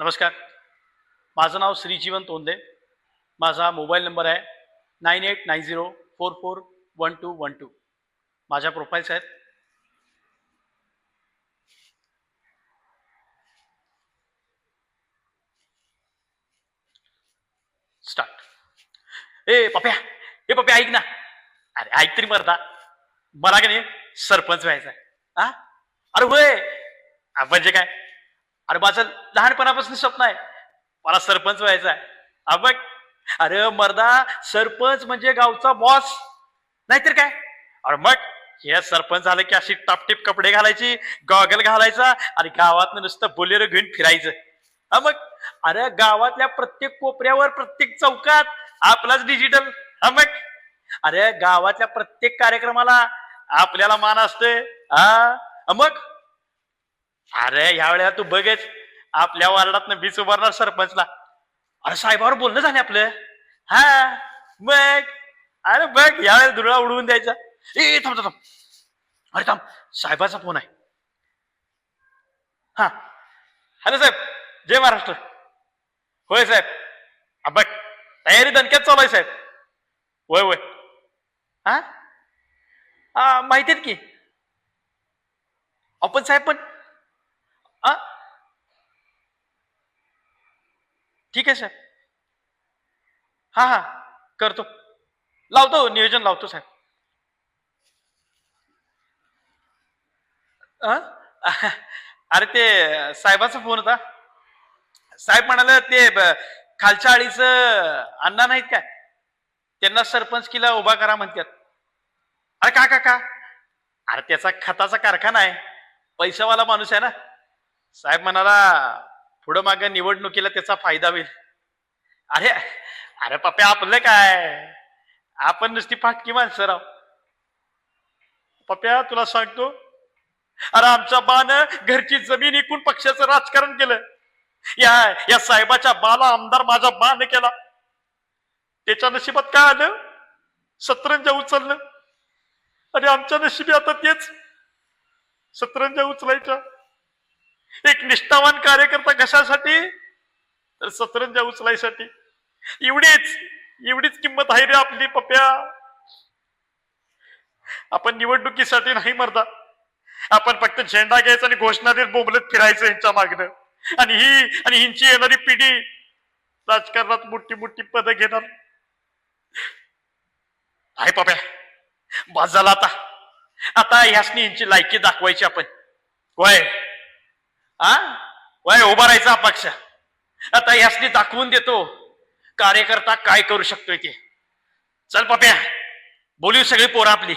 नमस्कार. माझं नाव श्रीजीवन तोंडे. माझा मोबाईल नंबर आहे 9890441212. माझ्या प्रोफाईल्स आहेत. स्टार्ट. पप्या ऐक ना. अरे ऐक तरी मरदा. मला का नाही सरपंच व्हायचा आहे. हा अरे होय. म्हणजे काय? अरे माझं लहानपणापासून स्वप्न आहे, मला सरपंच व्हायचं आहे. बघ, अरे मर्दा, सरपंच म्हणजे गावचा बॉस, नाहीतर काय. अरे मग हे सरपंच झालं की अशी टापटीप कपडे घालायची, गॉगल घालायचा आणि गावात नुसतं बोलेरो घेऊन फिरायचं. मग अरे गावातल्या प्रत्येक कोपऱ्यावर, प्रत्येक चौकात आपलाच डिजिटल. मग अरे गावातल्या प्रत्येक कार्यक्रमाला आपल्याला मान असतोय. मग अरे ह्या वेळेला तू बघच, आपल्या वार्डात बीच उभारणार सरपंचला. अरे साहेबावर बोलणं झालं आपलं. मग अरे बघ, यावेळेला धुरळा उडवून द्यायचा. थांब थांब. अरे थांब, साहेबाचा फोन आहे. हॅलो साहेब, जय महाराष्ट्र. होय साहेब. बघ, तयारी दणक्यात चालू आहे साहेब. होय होय. माहितीत की आपण साहेब, पण ठीक आहे साहेब. हा करतो, लावतो, नियोजन लावतो साहेब. अरे ते साहेबाचा फोन होता. साहेब म्हणाले ते खालच्या आळीचं अण्णा नाहीत काय, त्यांना सरपंच किला उभा करा म्हणतात. अरे का अरे त्याचा खताचा कारखाना आहे, पैशावाला माणूस आहे ना. साहेब म्हणाला पुढं माग निवडणुकीला त्याचा फायदा होईल. अरे अरे पप्या, आपलं काय, आपण नुसती फाटकी माणसं राव. पप्या तुला सांगतो, अरे आमच्या बानं घरची जमीन विकून पक्षाचं राजकारण केलं. या साहेबाच्या बाला आमदार माझ्या बाने केला. त्याच्या नशिबात काय आलं? सतरंजा उचललं. आणि आमच्या नशिबी आता तेच सतरंजा उचलायच्या. एक निष्ठावान कार्यकर्ता कशासाठी? तर सतरंजा उचलायसाठी. एवढीच किंमत आहे रे आपली पप्या. आपण निवडणुकीसाठी नाही मरदा, आपण फक्त झेंडा घ्यायचा आणि घोषणा देत बोंबलत फिरायचं यांच्या मागणं. आणि हिंची येणारी पिढी राजकारणात मोठी मोठी पदं घेणार आहे पप्या. बस झाला आता ह्यासनी हिंची लायकी दाखवायची आपण. वय उभा राहायचा पक्ष. आता ह्यासनी दाखवून देतो कार्यकर्ता काय करू शकतोय ते. चल पप्या, बोलू सगळी पोरं आपली.